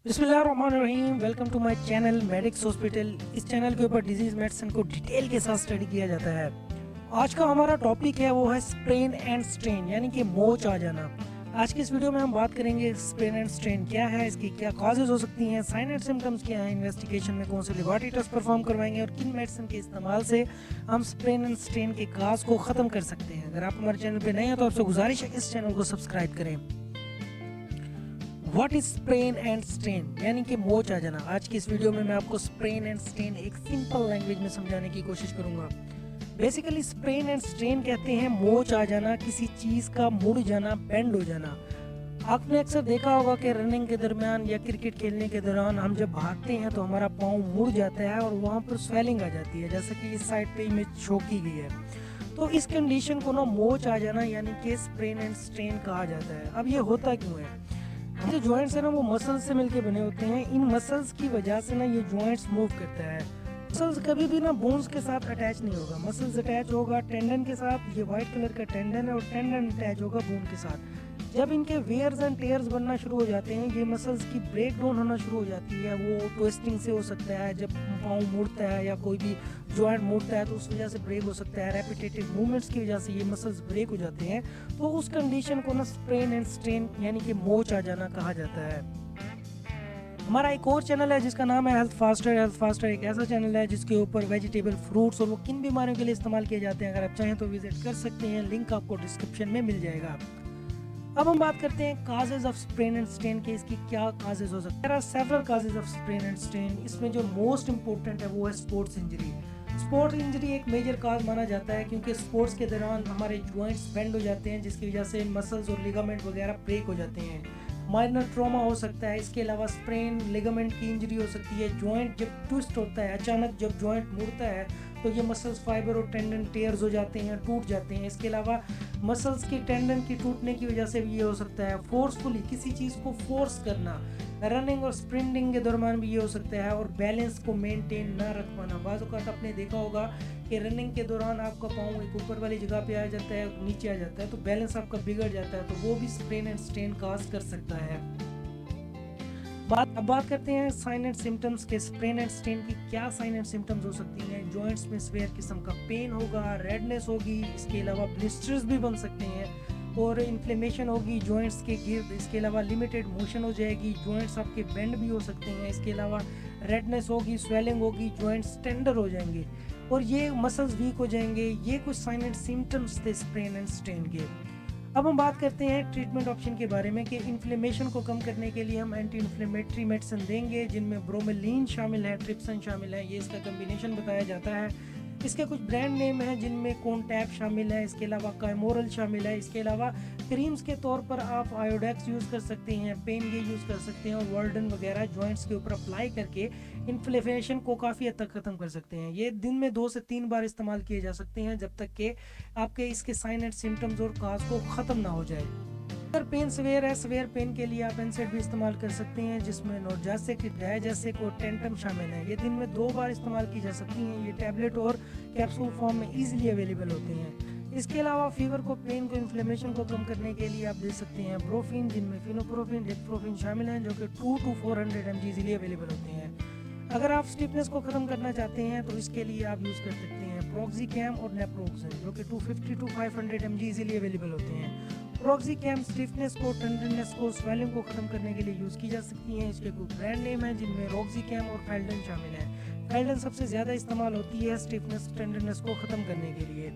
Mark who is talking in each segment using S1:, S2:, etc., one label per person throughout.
S1: बिस्मिल्लाहिर्रहमानिर्रहीम। Welcome to my channel medics hospital. इस channel के ऊपर डिजीज़ मेडिसिन को डिटेल के साथ स्टडी किया जाता है। आज का हमारा टॉपिक है वो है स्प्रेन एंड स्ट्रेन, यानी कि मोच आ जाना। आज की इस वीडियो में हम बात करेंगे स्प्रेन एंड स्ट्रेन क्या है, इसकी क्या कॉजेज हो सकती हैं, साइन एंड सिम्टम्स क्या हैं, इन्वेस्टिगेशन में कौन से लेबोरेटरी टेस्ट परफॉर्म करवाएंगे और किन मेडिसिन के इस्तेमाल से हम स्प्रेन एंड स्ट्रेन के काज को ख़त्म कर सकते हैं। अगर आप हमारे चैनल पर नए हैं तो आपसे गुजारिश है इस चैनल को सब्सक्राइब करें। What is sprain and strain, यानी कि मोच आ जाना। आज की इस वीडियो में मैं आपको स्प्रेन एंड स्ट्रेन एक सिंपल लैंग्वेज में समझाने की कोशिश करूंगा। बेसिकली स्प्रेन एंड स्ट्रेन कहते हैं मोच आ जाना, किसी चीज़ का मुड़ जाना, बेंड हो जाना। आपने अक्सर देखा होगा कि रनिंग के दरमियान या क्रिकेट खेलने के दौरान हम जब भागते हैं तो हमारा पाँव मुड़ जाता है और वहाँ पर स्वेलिंग आ जाती है, जैसा कि इस साइड पे इमेज शो की गई है। तो इस कंडीशन को ना मोच आ जाना यानी कि स्प्रेन एंड स्ट्रेन कहा जाता है। अब ये होता क्यों है? जो जॉइंट्स है ना वो मसल्स से मिलके बने होते हैं। इन मसल्स की वजह से ना ये जॉइंट्स मूव करता है। मसल्स कभी भी ना बोन्स के साथ अटैच नहीं होगा। मसल्स अटैच होगा टेंडन के साथ, ये वाइट कलर का टेंडन है, और टेंडन अटैच होगा बोन के साथ। जब इनके वेयर्स एंड टेयर्स बनना शुरू हो जाते हैं, ये मसल्स की ब्रेक डाउन होना शुरू हो जाती है। वो ट्विस्टिंग से हो सकता है, जब पाँव मुड़ता है या कोई भी जॉइंट मुड़ता है तो उस वजह से ब्रेक हो सकता है। रेपिटेटिव मूवमेंट्स की वजह से ये मसल्स ब्रेक हो जाते हैं। तो उस कंडीशन को ना स्प्रेन एंड स्ट्रेन यानी कि मोच आ जाना कहा जाता है। हमारा एक और चैनल है जिसका नाम है हेल्थ फास्टर। हेल्थ फास्टर एक ऐसा चैनल है जिसके ऊपर वेजिटेबल, फ्रूट्स और वो किन बीमारियों के लिए इस्तेमाल किए जाते हैं, अगर आप चाहें तो विजिट कर सकते हैं। लिंक आपको डिस्क्रिप्शन में मिल जाएगा। अब हम बात करते हैं causes of sprain and strain के, इसकी क्या काजेज हो सकते हैं। There are several causes of sprain and strain. इसमें जो मोस्ट इंपॉर्टेंट है वो है स्पोर्ट्स इंजरी। स्पोर्ट्स इंजरी एक मेजर काज माना जाता है क्योंकि स्पोर्ट्स के दौरान हमारे जॉइंट्स बेंड हो जाते हैं, जिसकी वजह से मसल्स और लिगामेंट वगैरह ब्रेक हो जाते हैं। माइनर ट्रॉमा हो सकता है। इसके अलावा स्प्रेन, लिगामेंट की इंजरी हो सकती है। जॉइंट जब ट्विस्ट होता है, अचानक जब जॉइंट मुड़ता है तो ये मसल्स फाइबर और टेंडन टेयर्स हो जाते हैं, टूट जाते हैं। इसके अलावा मसल्स की टेंडन की टूटने की वजह से भी ये हो सकता है। फोर्सफुली किसी चीज़ को फोर्स करना, रनिंग और स्प्रिंटिंग के दौरान भी ये हो सकता है। और बैलेंस को मेंटेन ना रख पाना। बाज़ औक़ात आपने देखा होगा कि रनिंग के दौरान आपका पाँव एक ऊपर वाली जगह पे आ जाता है, नीचे आ जाता है, तो बैलेंस आपका बिगड़ जाता है, तो वो भी स्प्रेन एंड स्ट्रेन काज कर सकता है। अब बात करते हैं साइन एंड सिम्टम्स के। स्प्रेन एंड स्ट्रेन की क्या साइन एंड सिम्टम्स हो सकती हैं? जॉइंट्स में स्वेयर किस्म का पेन होगा, रेडनेस होगी, इसके अलावा ब्लिस्टर्स भी बन सकते हैं और इन्फ्लेमेशन होगी जॉइंट्स के गिर्द। इसके अलावा लिमिटेड मोशन हो जाएगी, जॉइंट्स आपके बेंड भी हो सकते हैं। इसके अलावा रेडनेस होगी, स्वेलिंग होगी, जॉइंट्स टेंडर हो जाएंगे और ये मसल्स वीक हो जाएंगे। ये कुछ साइन एंड सिम्टम्स थे स्प्रेन एंड स्ट्रेन के। अब हम बात करते हैं ट्रीटमेंट ऑप्शन के बारे में कि इन्फ्लेमेशन को कम करने के लिए हम एंटी इन्फ्लेमेटरी मेडिसिन देंगे, जिनमें ब्रोमेलिन शामिल है, ट्रिप्सन शामिल है। ये इसका कम्बिनेशन बताया जाता है। इसके कुछ ब्रांड नेम हैं जिनमें कोनटैप शामिल है, इसके अलावा काइमोरल शामिल है। इसके अलावा क्रीम्स के तौर पर आप आयोडेक्स यूज़ कर सकते हैं, पेनगे यूज़ कर सकते हैं और वर्ल्डन वगैरह जॉइंट्स के ऊपर अप्लाई करके इन्फ्लेमेशन को काफ़ी हद तक ख़त्म कर सकते हैं। ये दिन में 2 से 3 बार इस्तेमाल किए जा सकते हैं जब तक कि आपके इसके साइन एंड सिम्टम्स और काज को ख़त्म ना हो जाए। अगर पेन सवेयर है, सवेयर पेन के लिए आप एनसेड भी इस्तेमाल कर सकते हैं, जिसमें नोरजासिक, डायजेसिक और टेंटम शामिल है। ये दिन में 2 बार इस्तेमाल की जा सकती हैं। ये टैबलेट और कैप्सूल फॉर्म में इजीली अवेलेबल होते हैं। इसके अलावा फीवर को, पेन को, इन्फ्लेमेशन को कम करने के लिए आप दे सकते हैं ब्रोफिन, जिनमें फिनोप्रोफिन, डेक्ट्रोफिन शामिल हैं, जो कि 2 to 400 mg इजीली अवेलेबल होते हैं। अगर आप स्टिफनेस को ख़त्म करना चाहते हैं तो इसके लिए आप यूज़ कर सकते हैं प्रोक्सिकैम और नेप्रोक्सन, जो कि 250 to 500 mg इजीली अवेलेबल होते हैं। प्रोक्सिकैम स्टिफनेस को, टेंडरनेस को, स्वेलिंग को ख़त्म करने के लिए यूज़ की जा सकती हैं। इसके कुछ ब्रांड नेम हैं जिनमें रोक्सिकैम और फेल्डन शामिल है। फेल्डन सबसे ज़्यादा इस्तेमाल होती है स्टिफनेस, टेंडरनेस को ख़त्म करने के लिए।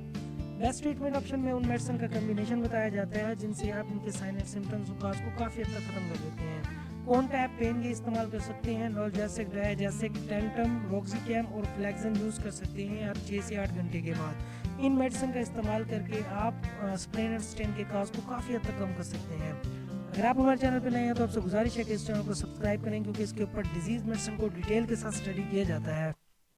S1: बेस्ट ट्रीटमेंट ऑप्शन में उन मेडिसिन का कम्बिनेशन बताया जाता है जिनसे आप इनके साइन एंड सिम्टम्स और को काफ़ी हद तक ख़त्म कर देते हैं। कोनटैप पेन के इस्तेमाल कर सकते हैं, नॉल्जेसिक, डायजेसिक, टेंटम, रोक्सिकैम और फ्लैक्सन यूज़ कर सकते हैं आप 6 से 8 घंटे के बाद। इन मेडिसिन का इस्तेमाल करके आप स्प्रेन एंड स्ट्रेन के काज को काफ़ी हद तक कम कर सकते हैं। अगर आप हमारे चैनल पर नए हैं तो आपसे गुजारिश है कि इस चैनल को सब्सक्राइब करें, क्योंकि इसके ऊपर डिजीज़ मेडिसिन को डिटेल के साथ स्टडी किया जाता है।